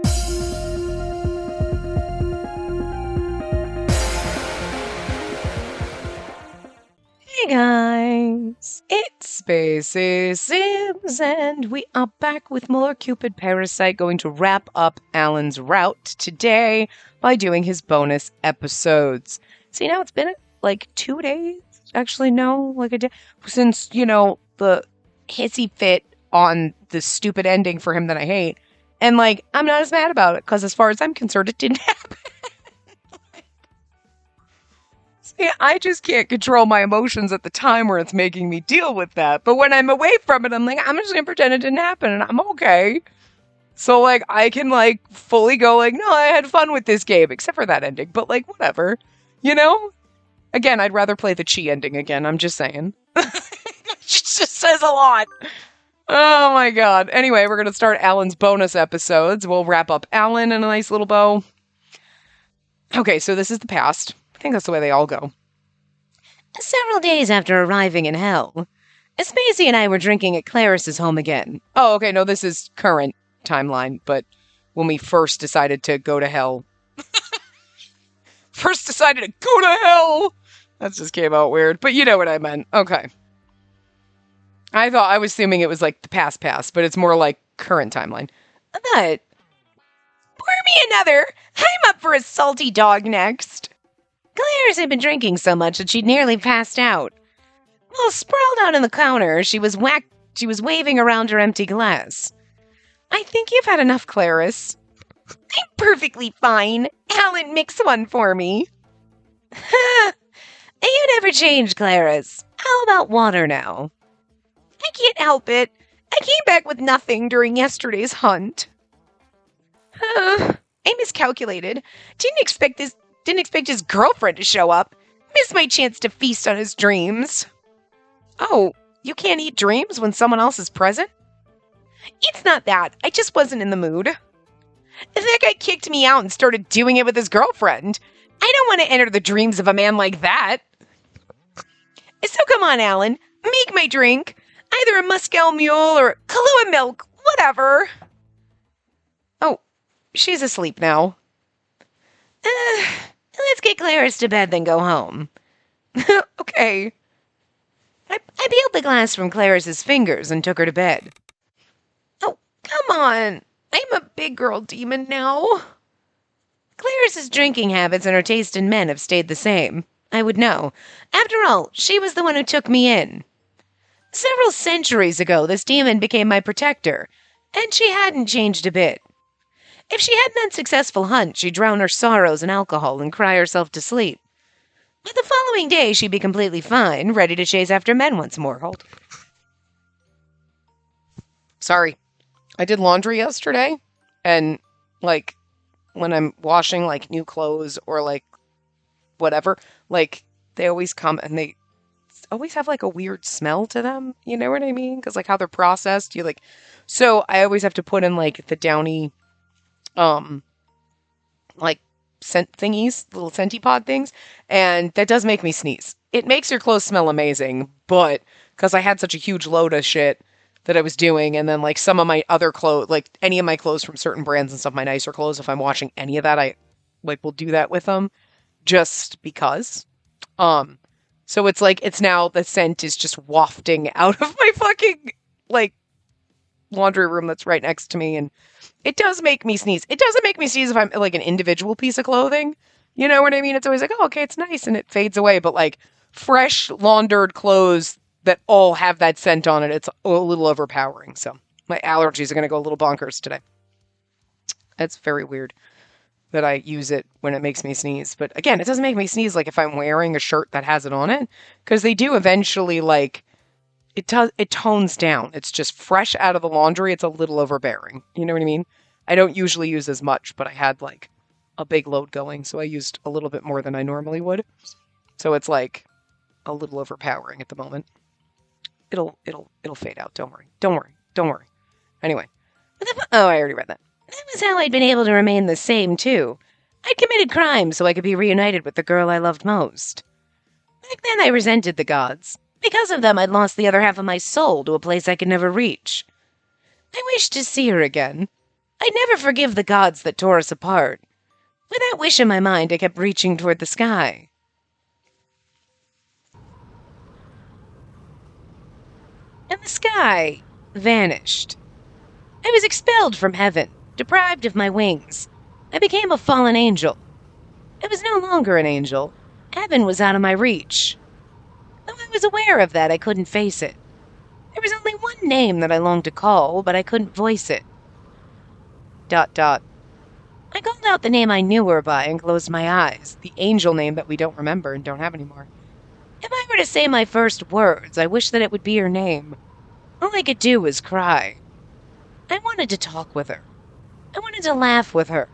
Hey guys, it's Spacey Sims, and we are back with more Cupid Parasite, going to wrap up Alan's route today by doing his bonus episodes. See, now it's been like 2 days, actually no, like a day, since, the hissy fit on the stupid ending for him that I hate, and like, I'm not as mad about it, because as far as I'm concerned, it didn't happen. Yeah, I just can't control my emotions at the time where it's making me deal with that. But when I'm away from it, I'm like, I'm just gonna pretend it didn't happen and I'm okay. So, like, I can, like, fully go, like, no, I had fun with this game, except for that ending. But, like, whatever. You know? Again, I'd rather play the Chi ending again, I'm just saying. It just says a lot. Oh my god. Anyway, we're gonna start Alan's bonus episodes. We'll wrap up Alan in a nice little bow. Okay, so this is the past. I think that's the way they all go. Several days after arriving in hell, Spacey and I were drinking at Claris's home again. Oh, okay, no, this is current timeline, but when we first decided to go to hell. First decided to go to hell! That just came out weird, but you know what I meant. Okay. I was assuming it was like the past, but it's more like current timeline. But, pour me another! I'm up for a salty dog next! Claris had been drinking so much that she'd nearly passed out. While sprawled out on the counter, she was waving around her empty glass. I think you've had enough, Claris. I'm perfectly fine. Alan, mix one for me. You never change, Claris. How about water now? I can't help it. I came back with nothing during yesterday's hunt. I miscalculated. Didn't expect his girlfriend to show up. Missed my chance to feast on his dreams. Oh, you can't eat dreams when someone else is present? It's not that. I just wasn't in the mood. That guy kicked me out and started doing it with his girlfriend. I don't want to enter the dreams of a man like that. So come on, Alan. Make my drink. Either a Muscal Mule or Kahlua milk. Whatever. Oh, she's asleep now. Let's get Claris to bed, then go home. Okay. I peeled the glass from Claris's fingers and took her to bed. Oh, come on. I'm a big girl demon now. Claris's drinking habits and her taste in men have stayed the same. I would know. After all, she was the one who took me in. Several centuries ago, this demon became my protector, and she hadn't changed a bit. If she had an unsuccessful hunt, she'd drown her sorrows in alcohol and cry herself to sleep. But the following day, she'd be completely fine, ready to chase after men once more. Hold. Sorry. I did laundry yesterday, and, like, when I'm washing, like, new clothes or, like, whatever, like, they always come and they always have, like, a weird smell to them. You know what I mean? Because, like, how they're processed, so I always have to put in, like, the Downy like scent thingies, little scenty pod things, and that does make me sneeze. It makes your clothes smell amazing, but because I had such a huge load of shit that I was doing, and then like some of my other clothes, like any of my clothes from certain brands and stuff, my nicer clothes, if I'm washing any of that, I like will do that with them just because. So it's like it's now the scent is just wafting out of my fucking like laundry room that's right next to me, and it does make me sneeze. It doesn't make me sneeze if I'm like an individual piece of clothing. You know what I mean? It's always like, oh, okay, it's nice, and it fades away. But like fresh laundered clothes that all have that scent on it, it's a little overpowering. So my allergies are going to go a little bonkers today. It's very weird that I use it when it makes me sneeze. But again, it doesn't make me sneeze like if I'm wearing a shirt that has it on it, because they do eventually like it tones down. It's just fresh out of the laundry. It's a little overbearing. You know what I mean? I don't usually use as much, but I had like a big load going, so I used a little bit more than I normally would. So it's like a little overpowering at the moment. It'll fade out. Don't worry. Anyway. Oh, I already read that. That was how I'd been able to remain the same, too. I'd committed crimes so I could be reunited with the girl I loved most. Back then I resented the gods. Because of them, I'd lost the other half of my soul to a place I could never reach. I wished to see her again. I'd never forgive the gods that tore us apart. With that wish in my mind, I kept reaching toward the sky. And the sky vanished. I was expelled from heaven, deprived of my wings. I became a fallen angel. I was no longer an angel. Heaven was out of my reach. Though I was aware of that, I couldn't face it. There was only one name that I longed to call, but I couldn't voice it. ... I called out the name I knew her by and closed my eyes, the angel name that we don't remember and don't have anymore. If I were to say my first words, I wish that it would be her name. All I could do was cry. I wanted to talk with her. I wanted to laugh with her.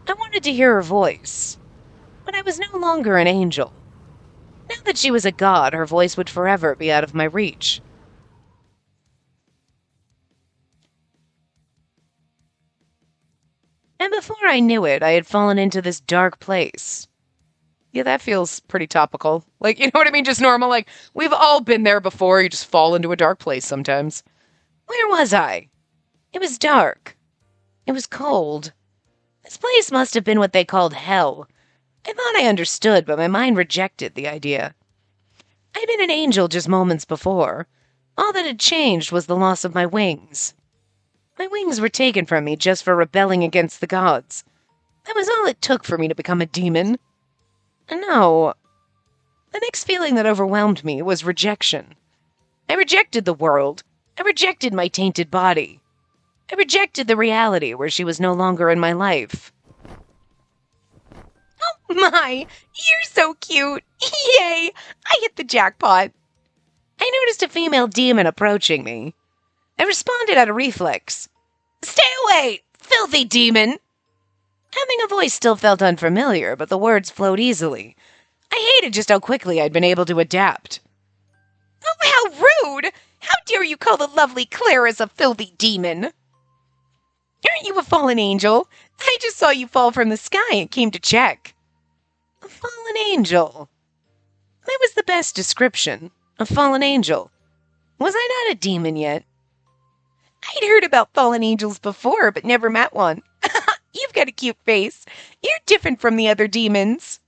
I wanted to hear her voice. But I was no longer an angel. Now that she was a god, her voice would forever be out of my reach. And before I knew it, I had fallen into this dark place. Yeah, that feels pretty topical. Like, you know what I mean? Just normal. Like, we've all been there before. You just fall into a dark place sometimes. Where was I? It was dark. It was cold. This place must have been what they called hell. I thought I understood, but my mind rejected the idea. I'd been an angel just moments before. All that had changed was the loss of my wings. My wings were taken from me just for rebelling against the gods. That was all it took for me to become a demon. No. The next feeling that overwhelmed me was rejection. I rejected the world. I rejected my tainted body. I rejected the reality where she was no longer in my life. Oh my! You're so cute! Yay! I hit the jackpot! I noticed a female demon approaching me. I responded at a reflex. Stay away, filthy demon! Having a voice still felt unfamiliar, but the words flowed easily. I hated just how quickly I'd been able to adapt. Oh, how rude! How dare you call the lovely Clarice a filthy demon? Aren't you a fallen angel? I just saw you fall from the sky and came to check. A fallen angel. That was the best description. A fallen angel. Was I not a demon yet? I'd heard about fallen angels before, but never met one. You've got a cute face. You're different from the other demons.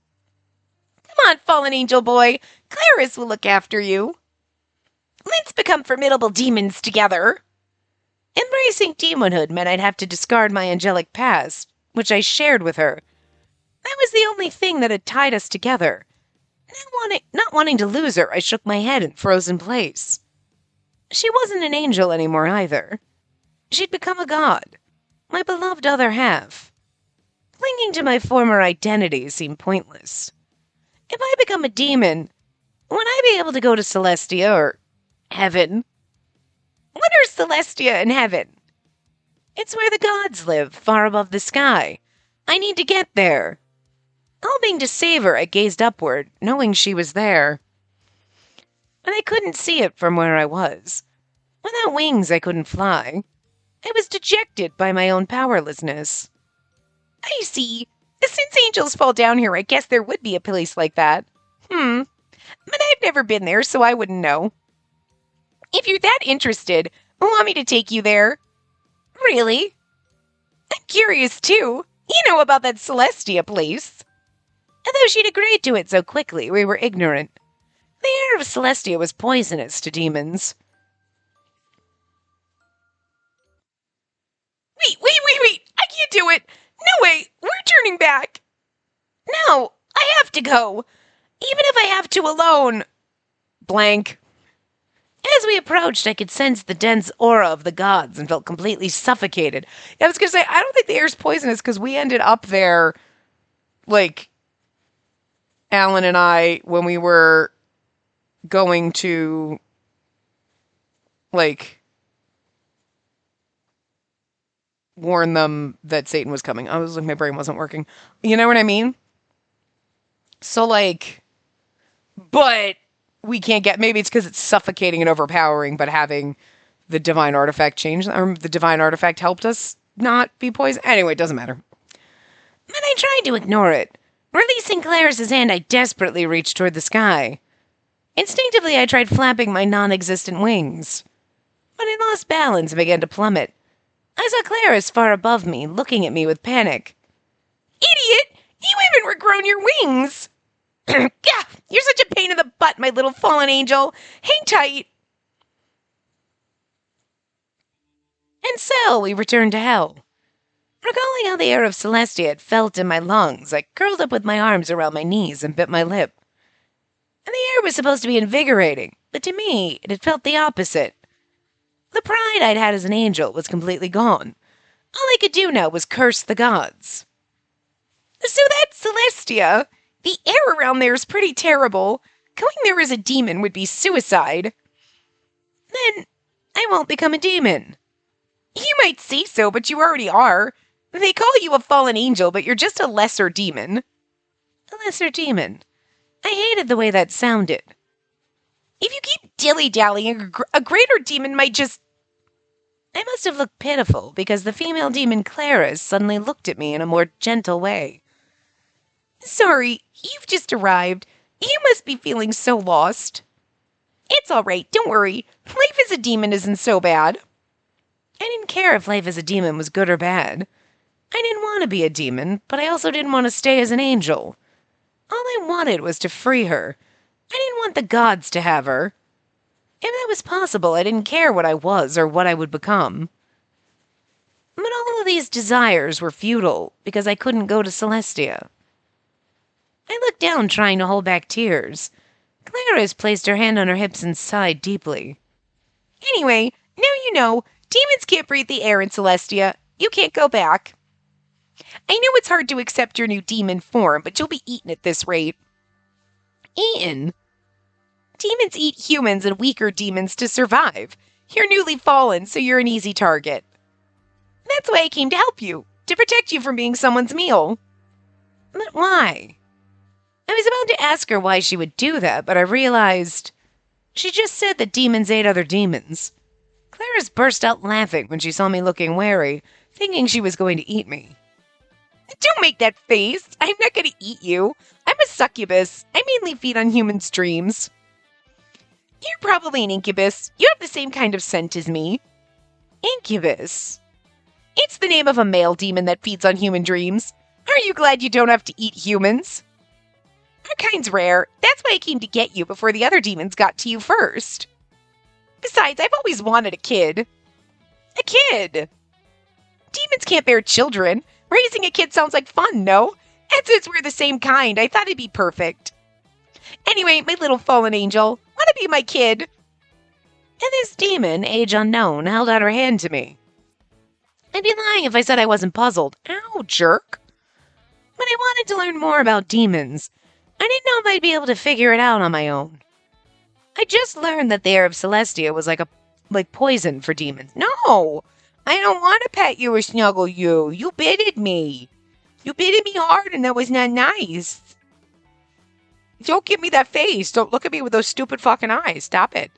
Come on, fallen angel boy. Clarice will look after you. Let's become formidable demons together. Embracing demonhood meant I'd have to discard my angelic past, which I shared with her. That was the only thing that had tied us together. Not wanting to lose her, I shook my head and froze in place. She wasn't an angel anymore either. She'd become a god, my beloved other half. Clinging to my former identity seemed pointless. If I become a demon, would I be able to go to Celestia or heaven? What are Celestia and heaven? It's where the gods live, far above the sky. I need to get there. Hoping to save her, I gazed upward, knowing she was there. But I couldn't see it from where I was. Without wings, I couldn't fly. I was dejected by my own powerlessness. I see. Since angels fall down here, I guess there would be a place like that. But I've never been there, so I wouldn't know. If you're that interested, want me to take you there? Really? I'm curious, too. You know about that Celestia place. Although she'd agreed to it so quickly, we were ignorant. The air of Celestia was poisonous to demons. Wait! I can't do it! No way! We're turning back! No! I have to go! Even if I have to alone! Blank. As we approached, I could sense the dense aura of the gods and felt completely suffocated. I was going to say, I don't think the air's poisonous because we ended up there, like, Alan and I, when we were going to, like, warn them that Satan was coming. I was like, my brain wasn't working. You know what I mean? So, like, but we can't get, maybe it's because it's suffocating and overpowering, but having the divine artifact change, or the divine artifact helped us not be poisoned. Anyway, it doesn't matter. But I tried to ignore it. Releasing Clarice's hand, I desperately reached toward the sky. Instinctively, I tried flapping my non-existent wings. But I lost balance and began to plummet. I saw Clarice far above me, looking at me with panic. Idiot! You haven't regrown your wings! Gah! You're such a pain in the butt, my little fallen angel! Hang tight! And so we returned to hell. Recalling how the air of Celestia had felt in my lungs, I curled up with my arms around my knees and bit my lip. And the air was supposed to be invigorating, but to me, it had felt the opposite. The pride I'd had as an angel was completely gone. All I could do now was curse the gods. So that's Celestia. The air around there is pretty terrible. Going there as a demon would be suicide. Then I won't become a demon. You might say so, but you already are. They call you a fallen angel, but you're just a lesser demon. A lesser demon. I hated the way that sounded. If you keep dilly-dallying, a greater demon might just... I must have looked pitiful, because the female demon Clarice suddenly looked at me in a more gentle way. Sorry, you've just arrived. You must be feeling so lost. It's all right, don't worry. Life as a demon isn't so bad. I didn't care if life as a demon was good or bad. I didn't want to be a demon, but I also didn't want to stay as an angel. All I wanted was to free her. I didn't want the gods to have her. If that was possible, I didn't care what I was or what I would become. But all of these desires were futile, because I couldn't go to Celestia. I looked down, trying to hold back tears. Clarice placed her hand on her hips and sighed deeply. Anyway, now you know, demons can't breathe the air in Celestia. You can't go back. I know it's hard to accept your new demon form, but you'll be eaten at this rate. Eaten? Demons eat humans and weaker demons to survive. You're newly fallen, so you're an easy target. That's why I came to help you, to protect you from being someone's meal. But why? I was about to ask her why she would do that, but I realized she just said that demons ate other demons. Clarice burst out laughing when she saw me looking wary, thinking she was going to eat me. Don't make that face. I'm not going to eat you. I'm a succubus. I mainly feed on humans' dreams. You're probably an incubus. You have the same kind of scent as me. Incubus? It's the name of a male demon that feeds on human dreams. Are you glad you don't have to eat humans? Our kind's rare. That's why I came to get you before the other demons got to you first. Besides, I've always wanted a kid. A kid! Demons can't bear children. Raising a kid sounds like fun, no? And since we're the same kind, I thought it'd be perfect. Anyway, my little fallen angel, want to be my kid? And this demon, age unknown, held out her hand to me. I'd be lying if I said I wasn't puzzled. Ow, jerk. But I wanted to learn more about demons. I didn't know if I'd be able to figure it out on my own. I just learned that the air of Celestia was like poison for demons. No! I don't want to pet you or snuggle you. You bitted me. You bitted me hard and that was not nice. Don't give me that face. Don't look at me with those stupid fucking eyes. Stop it.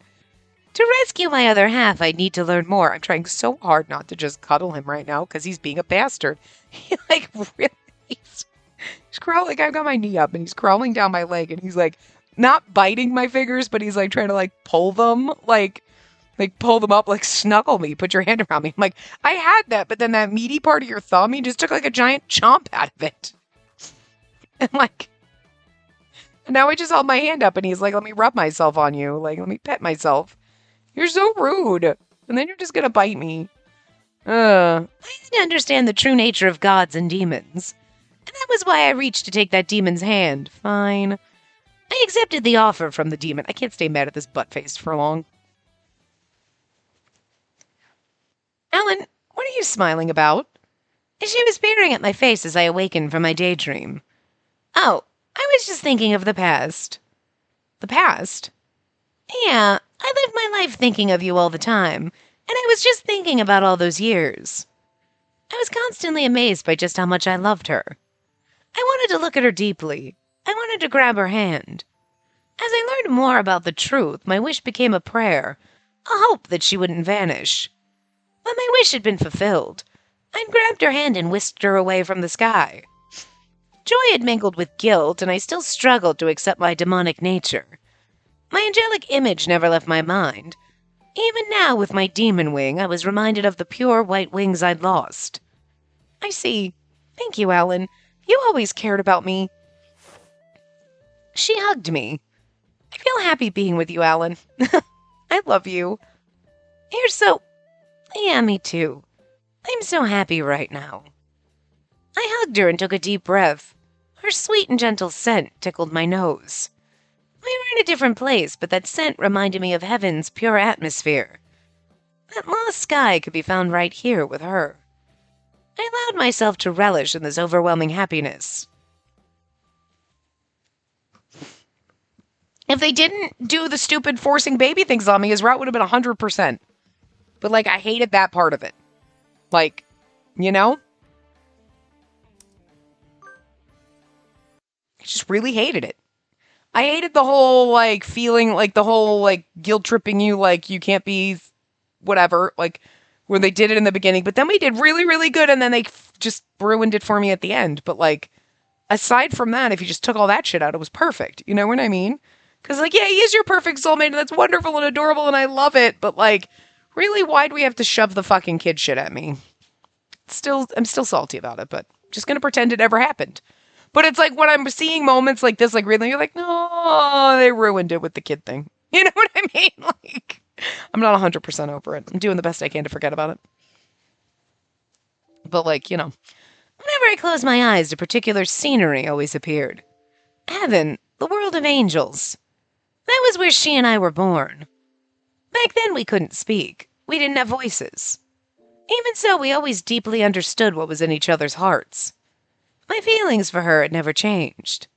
To rescue my other half, I need to learn more. I'm trying so hard not to just cuddle him right now because he's being a bastard. He really... He's crawling. I've got my knee up and he's crawling down my leg and he's not biting my fingers, but he's trying to pull them, pull them up, snuggle me, put your hand around me. I'm I had that, but then that meaty part of your thumb, he just took a giant chomp out of it. And now I just held my hand up and he's let me rub myself on you. Let me pet myself. You're so rude. And then you're just gonna bite me. I didn't understand the true nature of gods and demons. And that was why I reached to take that demon's hand. Fine. I accepted the offer from the demon. I can't stay mad at this butt-face for long. Ellen, what are you smiling about? She was peering at my face as I awakened from my daydream. Oh, I was just thinking of the past. The past? Yeah, I lived my life thinking of you all the time, and I was just thinking about all those years. I was constantly amazed by just how much I loved her. I wanted to look at her deeply. I wanted to grab her hand. As I learned more about the truth, my wish became a prayer, a hope that she wouldn't vanish. But my wish had been fulfilled. I'd grabbed her hand and whisked her away from the sky. Joy had mingled with guilt, and I still struggled to accept my demonic nature. My angelic image never left my mind. Even now, with my demon wing, I was reminded of the pure white wings I'd lost. I see. Thank you, Alan. You always cared about me. She hugged me. I feel happy being with you, Alan. I love you. You're so... Yeah, me too. I'm so happy right now. I hugged her and took a deep breath. Her sweet and gentle scent tickled my nose. We were in a different place, but that scent reminded me of heaven's pure atmosphere. That lost sky could be found right here with her. I allowed myself to relish in this overwhelming happiness. If they didn't do the stupid forcing baby things on me, his route would have been 100%. But, like, I hated that part of it. Like, you know? I just really hated it. I hated the whole, like, feeling, like, the whole, like, guilt-tripping you, like, you can't be whatever, like, where they did it in the beginning. But then we did really, really good, and then they just ruined it for me at the end. But, like, aside from that, if you just took all that shit out, it was perfect. You know what I mean? Because, like, yeah, he is your perfect soulmate, and that's wonderful and adorable, and I love it. But, like, really, why'd we have to shove the fucking kid shit at me? I'm still salty about it, but just gonna pretend it never happened. But it's like when I'm seeing moments like this, like really, you're like, no, they ruined it with the kid thing. You know what I mean? Like, I'm not 100% over it. I'm doing the best I can to forget about it. But like, you know, whenever I closed my eyes, a particular scenery always appeared. Heaven, the world of angels. That was where she and I were born. Back then we couldn't speak. We didn't have voices. Even so, we always deeply understood what was in each other's hearts. My feelings for her had never changed.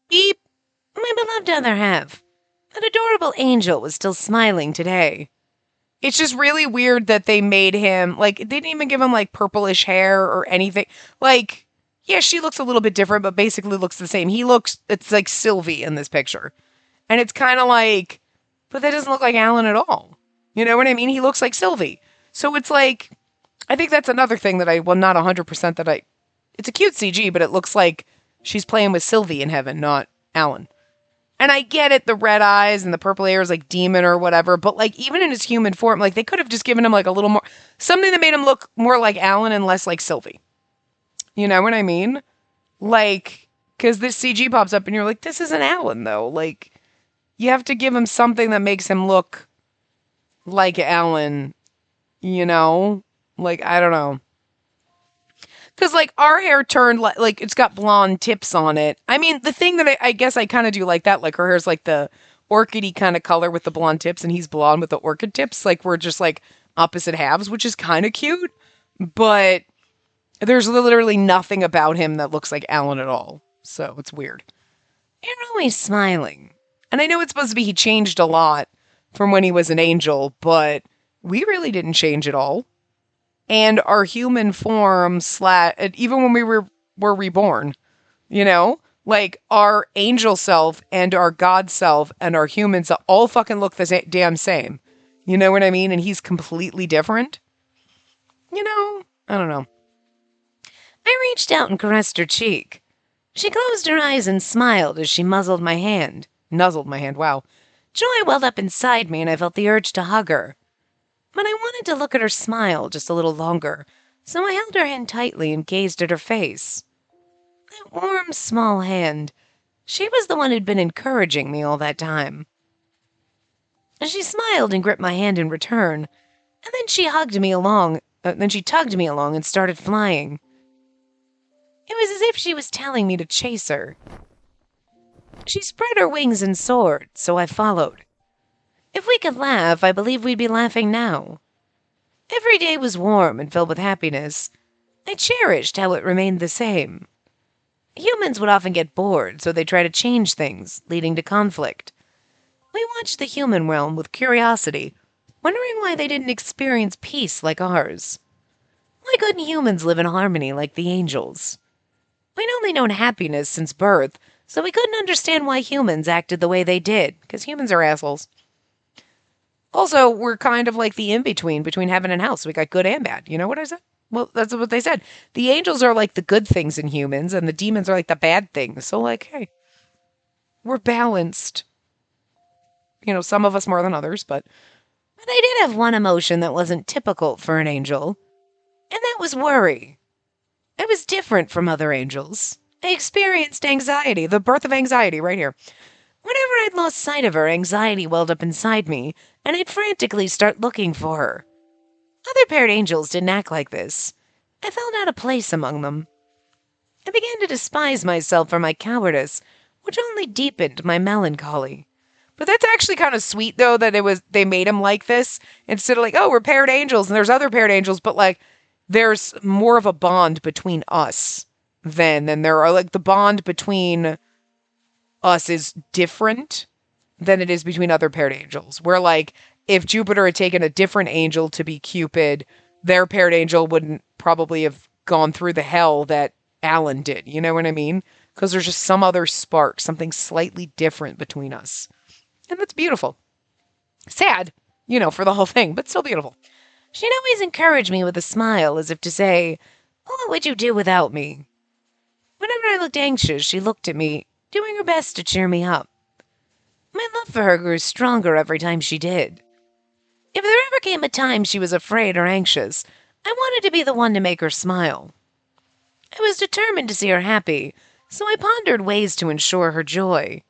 Beep! My beloved other half. That adorable angel was still smiling today. It's just really weird that they made him, like, they didn't even give him, like, purplish hair or anything. Like, yeah, she looks a little bit different, but basically looks the same. It's like Sylvie in this picture. And it's kind of like, but that doesn't look like Alan at all. You know what I mean? He looks like Sylvie. So it's like, I think that's another thing that not 100% it's a cute CG, but it looks like she's playing with Sylvie in heaven, not Alan. And I get it, the red eyes and the purple hair is like demon or whatever, but like even in his human form, like they could have just given him like a little more, something that made him look more like Alan and less like Sylvie. You know what I mean? Like, because this CG pops up and you're like, this isn't Alan though. Like, you have to give him something that makes him look like Alan, you know? Like, I don't know. Because, like, our hair turned, like, it's got blonde tips on it. I mean, the thing that I guess I kind of do like that, like, her hair's like the orchidy kind of color with the blonde tips, and he's blonde with the orchid tips. Like, we're just, like, opposite halves, which is kind of cute. But there's literally nothing about him that looks like Alan at all. So, it's weird. You're always smiling. And I know it's supposed to be he changed a lot from when he was an angel, but we really didn't change at all. And our human form even when we were reborn, you know, like our angel self and our God self and our humans all fucking look the damn same. You know what I mean? And he's completely different. You know, I don't know. I reached out and caressed her cheek. She closed her eyes and smiled as she nuzzled my hand. Wow. Joy welled up inside me and I felt the urge to hug her. But I wanted to look at her smile just a little longer, so I held her hand tightly and gazed at her face. That warm, small hand. She was the one who'd been encouraging me all that time. She smiled and gripped my hand in return, and then she tugged me along and started flying. It was as if she was telling me to chase her. She spread her wings and soared, so I followed. If we could laugh, I believe we'd be laughing now. Every day was warm and filled with happiness. I cherished how it remained the same. Humans would often get bored, so they try to change things, leading to conflict. We watched the human realm with curiosity, wondering why they didn't experience peace like ours. Why couldn't humans live in harmony like the angels? We'd only known happiness since birth, so we couldn't understand why humans acted the way they did, because humans are assholes. Also, we're kind of like the in-between between heaven and hell, so we got good and bad. You know what I said? Well, that's what they said. The angels are like the good things in humans, and the demons are like the bad things. So, like, hey, we're balanced. Some of us more than others, but I did have one emotion that wasn't typical for an angel, and that was worry. I was different from other angels. I experienced anxiety, the birth of anxiety right here. Whenever I'd lost sight of her, anxiety welled up inside me, and I'd frantically start looking for her. Other paired angels didn't act like this. I felt out of place among them. I began to despise myself for my cowardice, which only deepened my melancholy. But that's actually kind of sweet, though, that they made him like this instead of like, oh, we're paired angels and there's other paired angels, but like there's more of a bond between us than there are. Like the bond between us is different than it is between other paired angels. Where like if Jupiter had taken a different angel to be Cupid, their paired angel wouldn't probably have gone through the hell that Alan did. You know what I mean? Because there's just some other spark, something slightly different between us. And that's beautiful. Sad, for the whole thing, but still beautiful. She'd always encourage me with a smile, as if to say, what would you do without me? Whenever I looked anxious, she looked at me, doing her best to cheer me up. My love for her grew stronger every time she did. If there ever came a time she was afraid or anxious, I wanted to be the one to make her smile. I was determined to see her happy, so I pondered ways to ensure her joy.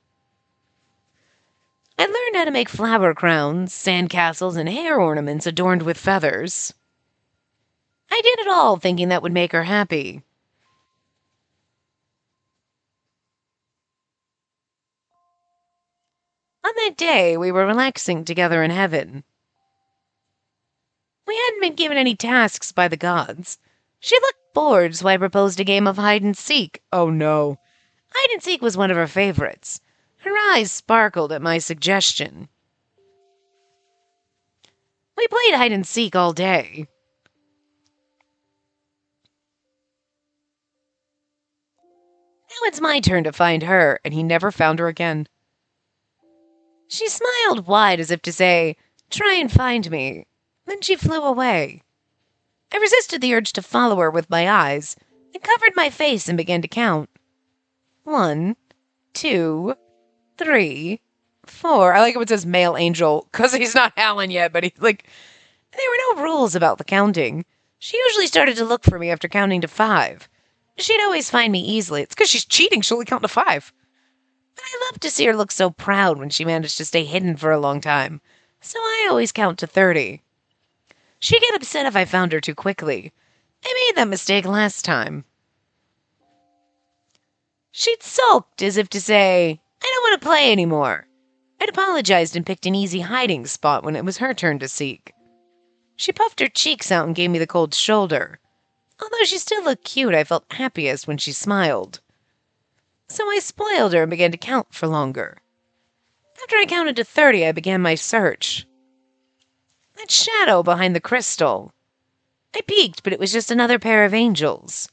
I learned how to make flower crowns, sandcastles, and hair ornaments adorned with feathers. I did it all thinking that would make her happy. On that day, we were relaxing together in heaven. We hadn't been given any tasks by the gods. She looked bored, so I proposed a game of hide and seek. Oh no. Hide and seek was one of her favorites. Her eyes sparkled at my suggestion. We played hide and seek all day. Now it's my turn to find her, and he never found her again. She smiled wide as if to say, try and find me. Then she flew away. I resisted the urge to follow her with my eyes, and covered my face and began to count. 1, 2, 3, 4. I like how it says male angel, because he's not Alan yet, but he's like, there were no rules about the counting. She usually started to look for me after counting to 5. She'd always find me easily. It's because she's cheating. She'll only count to 5. But I loved to see her look so proud when she managed to stay hidden for a long time, so I always count to 30. She'd get upset if I found her too quickly. I made that mistake last time. She'd sulked as if to say, I don't want to play anymore. I'd apologized and picked an easy hiding spot when it was her turn to seek. She puffed her cheeks out and gave me the cold shoulder. Although she still looked cute, I felt happiest when she smiled. So I spoiled her and began to count for longer. After I counted to 30, I began my search. That shadow behind the crystal. I peeked, but it was just another pair of angels.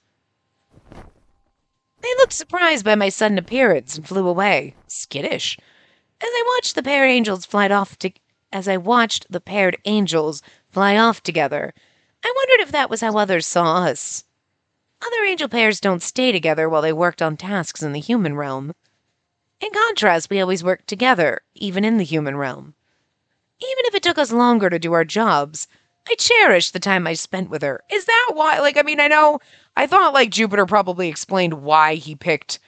They looked surprised by my sudden appearance and flew away, skittish. As I watched the paired angels fly off together, I wondered if that was how others saw us. Other angel pairs don't stay together while they worked on tasks in the human realm. In contrast, we always worked together, even in the human realm. Even if it took us longer to do our jobs, I cherished the time I spent with her. Is that why? I thought Jupiter probably explained why he picked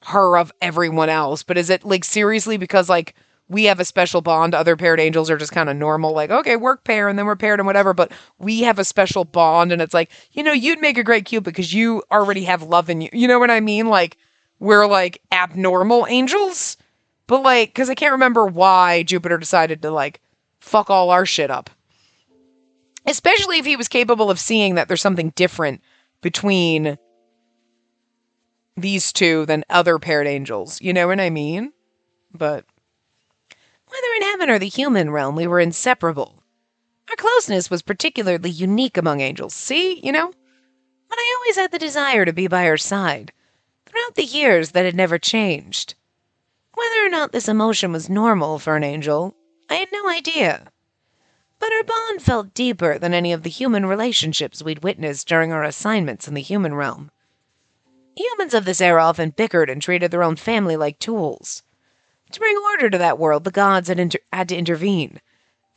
her of everyone else, but is it seriously because we have a special bond, other paired angels are just kind of normal, okay, work pair and then we're paired and whatever, but we have a special bond and it's you'd make a great Cupid because you already have love in you. You know what I mean? We're abnormal angels, but because I can't remember why Jupiter decided to fuck all our shit up. Especially if he was capable of seeing that there's something different between these two than other paired angels. You know what I mean? But whether in heaven or the human realm, we were inseparable. Our closeness was particularly unique among angels. See, But I always had the desire to be by her side. Throughout the years, that had never changed. Whether or not this emotion was normal for an angel, I had no idea. But our bond felt deeper than any of the human relationships we'd witnessed during our assignments in the human realm. Humans of this era often bickered and treated their own family like tools. To bring order to that world, the gods had to intervene.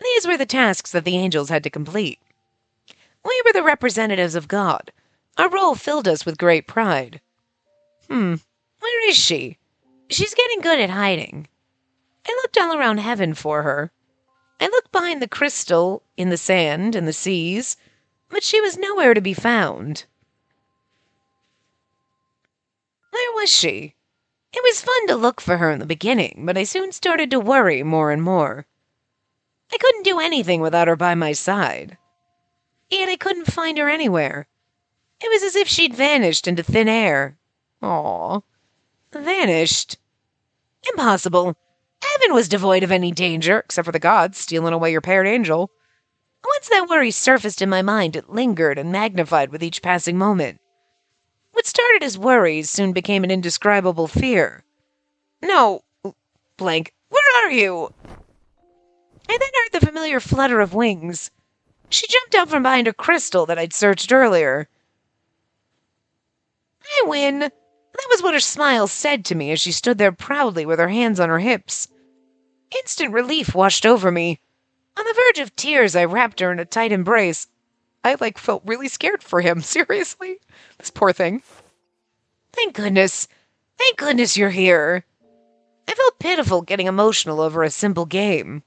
These were the tasks that the angels had to complete. We were the representatives of God. Our role filled us with great pride. Where is she? She's getting good at hiding. I looked all around heaven for her. I looked behind the crystal, in the sand, in the seas, but she was nowhere to be found. Where was she? It was fun to look for her in the beginning, but I soon started to worry more and more. I couldn't do anything without her by my side. Yet I couldn't find her anywhere. It was as if she'd vanished into thin air. Aw. Vanished? Impossible. Heaven was devoid of any danger, except for the gods stealing away your paired angel. Once that worry surfaced in my mind, it lingered and magnified with each passing moment. What started as worries soon became an indescribable fear. No, blank, where are you? I then heard the familiar flutter of wings. She jumped out from behind a crystal that I'd searched earlier. I win. That was what her smile said to me as she stood there proudly with her hands on her hips. Instant relief washed over me. On the verge of tears, I wrapped her in a tight embrace. I, felt really scared for him. Seriously? This poor thing. Thank goodness. Thank goodness you're here. I felt pitiful getting emotional over a simple game.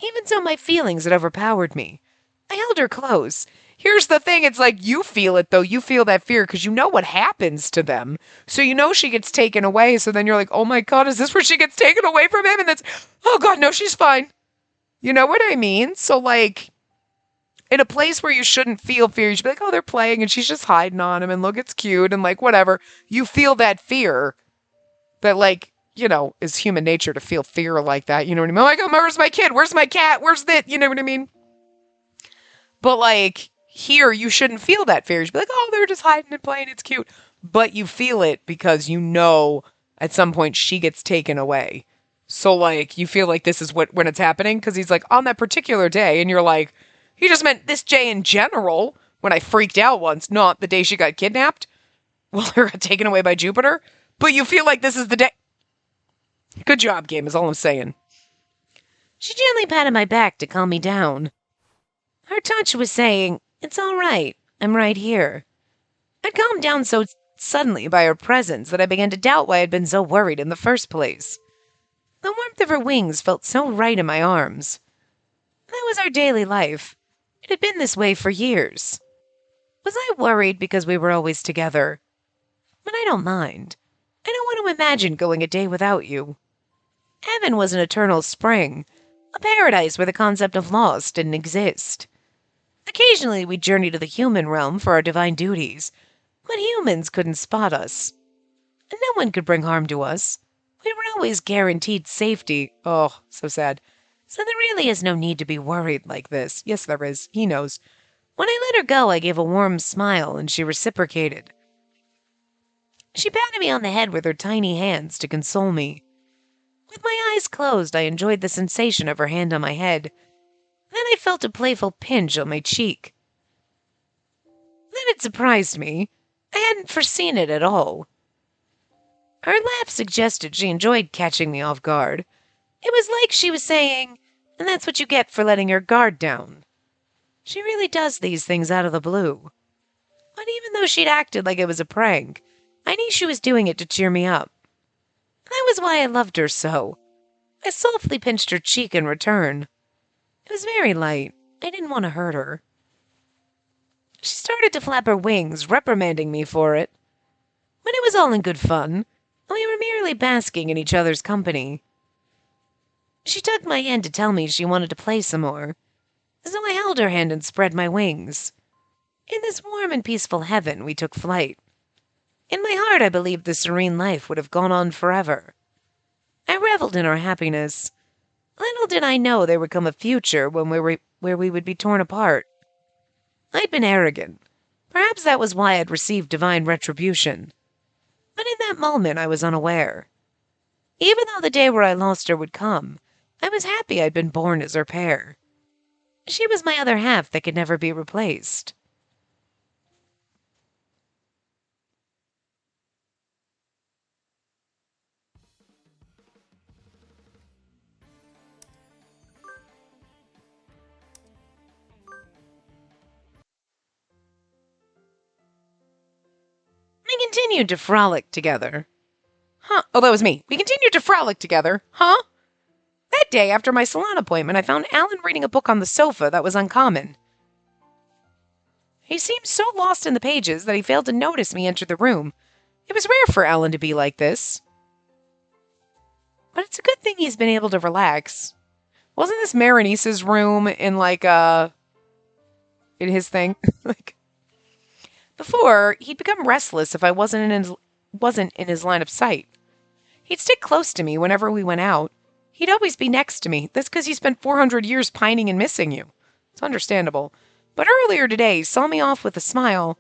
Even so, my feelings had overpowered me. I held her close. Here's the thing, it's like you feel it, though. You feel that fear because you know what happens to them. So you know she gets taken away, so then you're like, oh my god, is this where she gets taken away from him? And that's, oh god, no, she's fine. You know what I mean? So, in a place where you shouldn't feel fear, you should be like, oh, they're playing, and she's just hiding on him, and look, it's cute, and whatever. You feel that fear that, is human nature to feel fear like that. You know what I mean? Oh my god, where's my kid? Where's my cat? Where's that? You know what I mean? But, here, you shouldn't feel that fear. You should be like, oh, they're just hiding and playing, it's cute. But you feel it because you know at some point she gets taken away. So, you feel like this is when it's happening, because he's on that particular day, and you're like, he just meant this day in general, when I freaked out once, not the day she got kidnapped. Well, her got taken away by Jupiter. But you feel like this is the day. Good job, game, is all I'm saying. She gently patted my back to calm me down. Her touch was saying, it's all right, I'm right here. I'd calmed down so suddenly by her presence that I began to doubt why I'd been so worried in the first place. The warmth of her wings felt so right in my arms. That was our daily life. It had been this way for years. Was I worried because we were always together? But I don't mind. I don't want to imagine going a day without you. Heaven was an eternal spring, a paradise where the concept of loss didn't exist. Occasionally we'd journey to the human realm for our divine duties, but humans couldn't spot us. And no one could bring harm to us. We were always guaranteed safety. Oh, so sad. So there really is no need to be worried like this. Yes, there is. He knows. When I let her go, I gave a warm smile, and she reciprocated. She patted me on the head with her tiny hands to console me. With my eyes closed, I enjoyed the sensation of her hand on my head. Then I felt a playful pinch on my cheek. Then it surprised me. I hadn't foreseen it at all. Her laugh suggested she enjoyed catching me off guard. It was like she was saying, and that's what you get for letting your guard down. She really does these things out of the blue. But even though she'd acted like it was a prank, I knew she was doing it to cheer me up. That was why I loved her so. I softly pinched her cheek in return. It was very light. I didn't want to hurt her. She started to flap her wings, reprimanding me for it. But it was all in good fun. We were merely basking in each other's company. She tugged my hand to tell me she wanted to play some more. So I held her hand and spread my wings. In this warm and peaceful heaven, we took flight. In my heart, I believed this serene life would have gone on forever. I reveled in our happiness. Little did I know there would come a future where we would be torn apart. I'd been arrogant. Perhaps that was why I'd received divine retribution. But in that moment, I was unaware. Even though the day where I lost her would come, I was happy I'd been born as her pair. She was my other half that could never be replaced. We continued to frolic together. Huh? Oh, that was me. We continued to frolic together. Huh? That day, after my salon appointment, I found Alan reading a book on the sofa that was uncommon. He seemed so lost in the pages that he failed to notice me enter the room. It was rare for Alan to be like this. But it's a good thing he's been able to relax. Wasn't this Maronice's room in in his thing? like Before, he'd become restless if I wasn't in his line of sight. He'd stick close to me whenever we went out. He'd always be next to me. That's because he spent 400 years pining and missing you. It's understandable. But earlier today, he saw me off with a smile,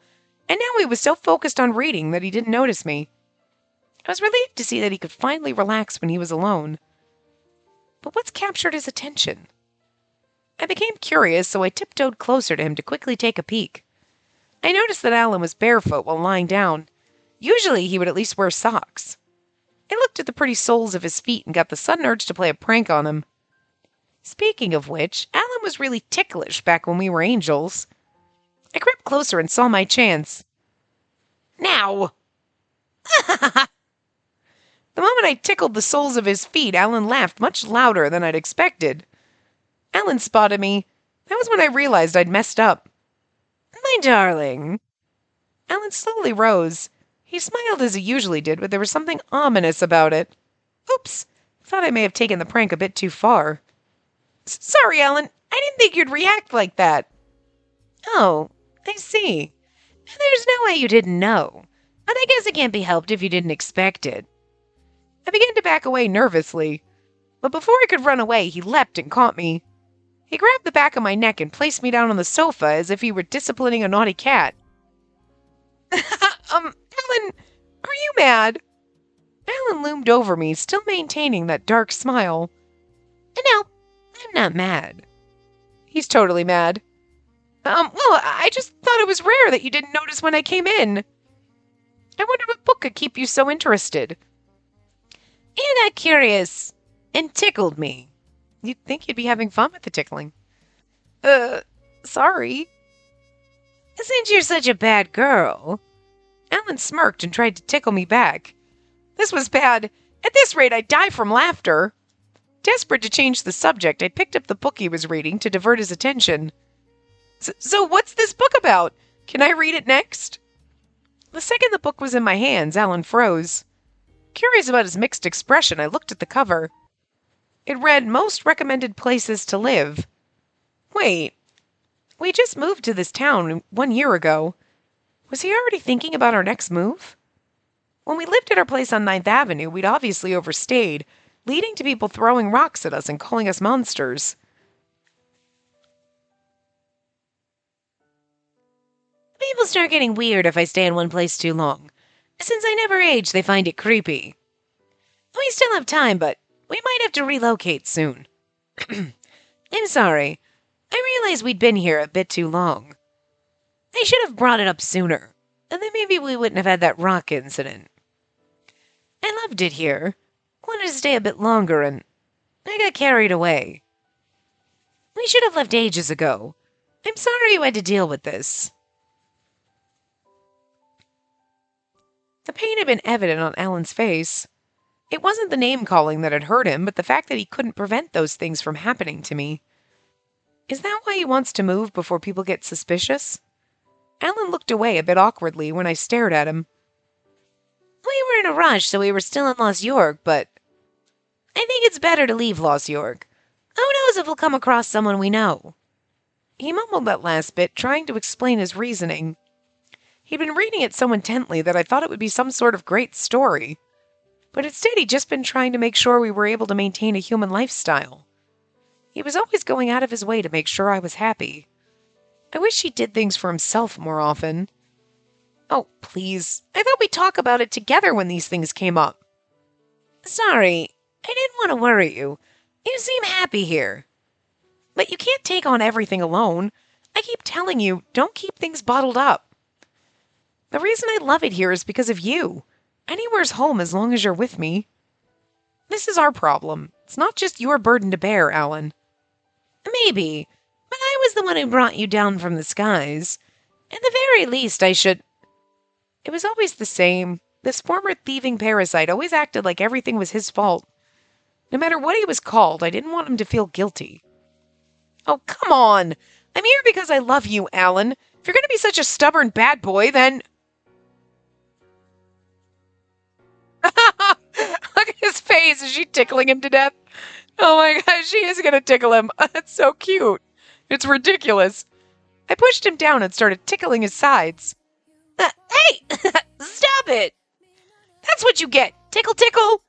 and now he was so focused on reading that he didn't notice me. I was relieved to see that he could finally relax when he was alone. But what's captured his attention? I became curious, so I tiptoed closer to him to quickly take a peek. I noticed that Alan was barefoot while lying down. Usually he would at least wear socks. I looked at the pretty soles of his feet and got the sudden urge to play a prank on him. Speaking of which, Alan was really ticklish back when we were angels. I crept closer and saw my chance. Now! The moment I tickled the soles of his feet, Alan laughed much louder than I'd expected. Alan spotted me. That was when I realized I'd messed up. My darling. Alan slowly rose. He smiled as he usually did, but there was something ominous about it. Oops. Thought I may have taken the prank a bit too far. Sorry, Alan. I didn't think you'd react like that. Oh, I see. There's no way you didn't know. But I guess it can't be helped if you didn't expect it. I began to back away nervously. But before I could run away, he leapt and caught me. He grabbed the back of my neck and placed me down on the sofa as if he were disciplining a naughty cat. Alan, are you mad? Alan loomed over me, still maintaining that dark smile. No, I'm not mad. He's totally mad. Well, I just thought it was rare that you didn't notice when I came in. I wondered what book could keep you so interested. You got curious and tickled me. You'd think you'd be having fun with the tickling. Sorry. Since you're such a bad girl. Alan smirked and tried to tickle me back. This was bad. At this rate, I'd die from laughter. Desperate to change the subject, I picked up the book he was reading to divert his attention. So what's this book about? Can I read it next? The second the book was in my hands, Alan froze. Curious about his mixed expression, I looked at the cover. It read, Most Recommended Places to Live. Wait, we just moved to this town 1 year ago. Was he already thinking about our next move? When we lived at our place on 9th Avenue, we'd obviously overstayed, leading to people throwing rocks at us and calling us monsters. People start getting weird if I stay in one place too long. Since I never age, they find it creepy. We still have time, but we might have to relocate soon. I'm sorry. I realized we'd been here a bit too long. I should have brought it up sooner, and then maybe we wouldn't have had that rock incident. I loved it here. Wanted to stay a bit longer, and I got carried away. We should have left ages ago. I'm sorry you had to deal with this. The pain had been evident on Alan's face. It wasn't the name-calling that had hurt him, but the fact that he couldn't prevent those things from happening to me. Is that why he wants to move before people get suspicious? Alan looked away a bit awkwardly when I stared at him. We were in a rush, so we were still in Lost York, but I think it's better to leave Lost York. Who knows if we'll come across someone we know? He mumbled that last bit, trying to explain his reasoning. He'd been reading it so intently that I thought it would be some sort of great story. But instead he'd just been trying to make sure we were able to maintain a human lifestyle. He was always going out of his way to make sure I was happy. I wish he did things for himself more often. Oh, please. I thought we'd talk about it together when these things came up. Sorry, I didn't want to worry you. You seem happy here. But you can't take on everything alone. I keep telling you, don't keep things bottled up. The reason I love it here is because of you. Anywhere's home as long as you're with me. This is our problem. It's not just your burden to bear, Alan. Maybe, but I was the one who brought you down from the skies. At the very least, I should... It was always the same. This former thieving parasite always acted like everything was his fault. No matter what he was called, I didn't want him to feel guilty. Oh, come on! I'm here because I love you, Alan. If you're going to be such a stubborn bad boy, then... Look at his face. Is she tickling him to death? Oh my gosh, she is going to tickle him. That's so cute. It's ridiculous. I pushed him down and started tickling his sides. Hey! Stop it! That's what you get. Tickle, tickle.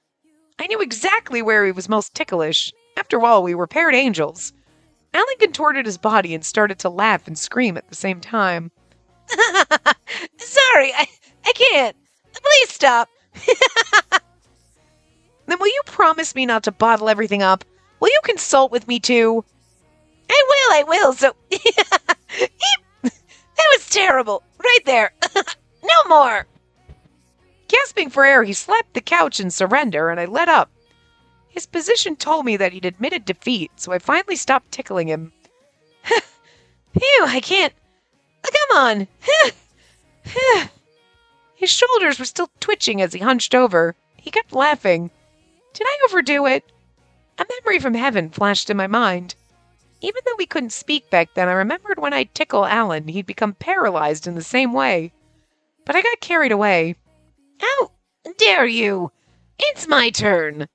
I knew exactly where he was most ticklish. After all, we were paired angels. Alan contorted his body and started to laugh and scream at the same time. Sorry, I can't. Please stop. Then will you promise me not to bottle everything up? Will you consult with me too? I will, so... That was terrible. Right there. No more. Gasping for air, he slapped the couch in surrender, and I let up. His position told me that he'd admitted defeat, so I finally stopped tickling him. Phew, I can't... Come on. His shoulders were still twitching as he hunched over. He kept laughing. Did I overdo it? A memory from heaven flashed in my mind. Even though we couldn't speak back then, I remembered when I'd tickle Alan, he'd become paralyzed in the same way. But I got carried away. How dare you? It's my turn.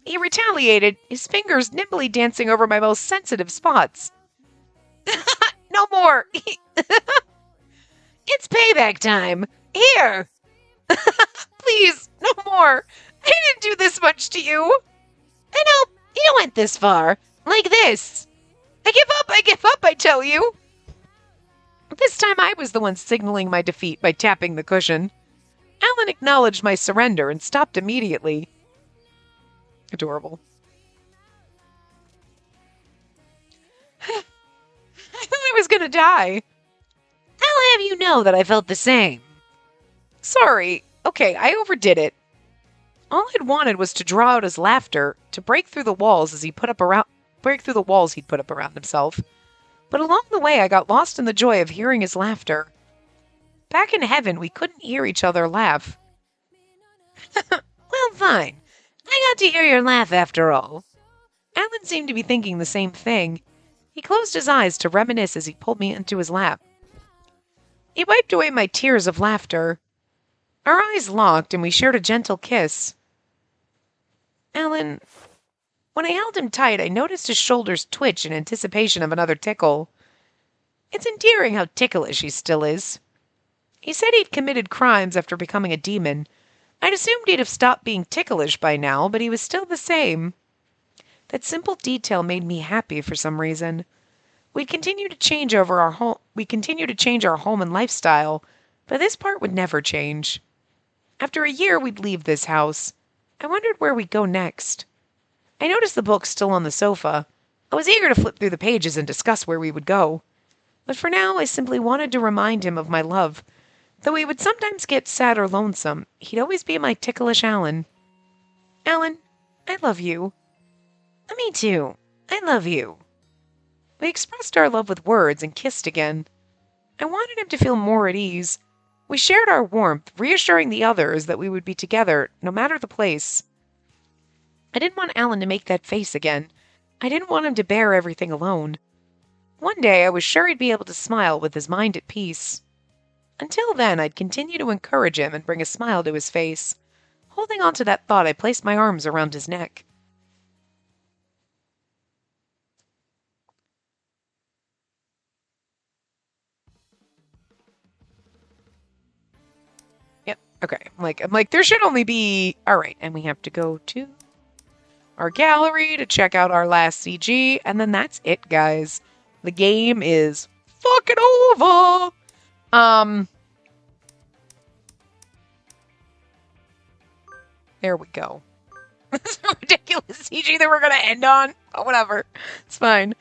He retaliated, his fingers nimbly dancing over my most sensitive spots. No more. It's payback time. Here. Please, no more. I didn't do this much to you. I know, you went this far. Like this. I give up, I tell you. This time I was the one signaling my defeat by tapping the cushion. Alan acknowledged my surrender and stopped immediately. Adorable. I thought I was gonna die. I'll have you know that I felt the same. Sorry. Okay, I overdid it. All I'd wanted was to draw out his laughter, to break through the walls he'd put up around himself. But along the way, I got lost in the joy of hearing his laughter. Back in heaven, we couldn't hear each other laugh. Well, fine. I got to hear your laugh after all. Alan seemed to be thinking the same thing. He closed his eyes to reminisce as he pulled me into his lap. He wiped away my tears of laughter. Our eyes locked, and we shared a gentle kiss. Alan, when I held him tight, I noticed his shoulders twitch in anticipation of another tickle. It's endearing how ticklish he still is. He said he'd committed crimes after becoming a demon. I'd assumed he'd have stopped being ticklish by now, but he was still the same. That simple detail made me happy for some reason. We'd continue to change our home and lifestyle, but this part would never change. After a year, we'd leave this house. I wondered where we'd go next. I noticed the book still on the sofa. I was eager to flip through the pages and discuss where we would go. But for now, I simply wanted to remind him of my love. Though he would sometimes get sad or lonesome, he'd always be my ticklish Alan. Alan, I love you. Me too. I love you. We expressed our love with words and kissed again. I wanted him to feel more at ease. We shared our warmth, reassuring the others that we would be together, no matter the place. I didn't want Alan to make that face again. I didn't want him to bear everything alone. One day I was sure he'd be able to smile with his mind at peace. Until then, I'd continue to encourage him and bring a smile to his face. Holding on to that thought, I placed my arms around his neck. Yep, okay. I'm like, there should only be... Alright, and we have to go to our gallery to check out our last CG, and then that's it, guys. The game is fucking over! There we go. This ridiculous CG that we're gonna end on. Oh, whatever. It's fine.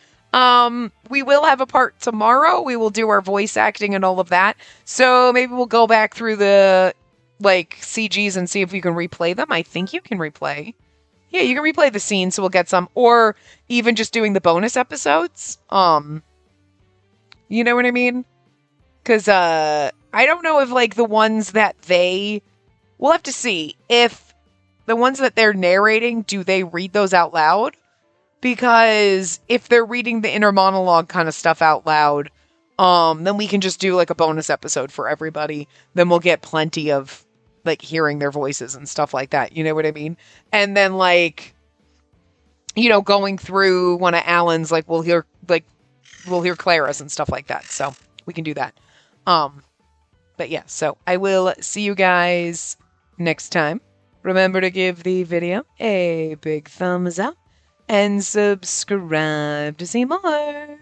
We will have a part tomorrow. We will do our voice acting and all of that. So maybe we'll go back through the like CGs and see if we can replay them. I think you can replay. Yeah, you can replay the scene, so we'll get some. Or even just doing the bonus episodes. You know what I mean? Because I don't know if like the ones that we'll have to see if the ones that they're narrating, do they read those out loud? Because if they're reading the inner monologue kind of stuff out loud, then we can just do like a bonus episode for everybody. Then we'll get plenty of like hearing their voices and stuff like that. You know what I mean? And then like, you know, going through one of Alan's, like we'll hear Clara's and stuff like that. So we can do that. But yeah, so I will see you guys next time. Remember to give the video a big thumbs up and subscribe to see more.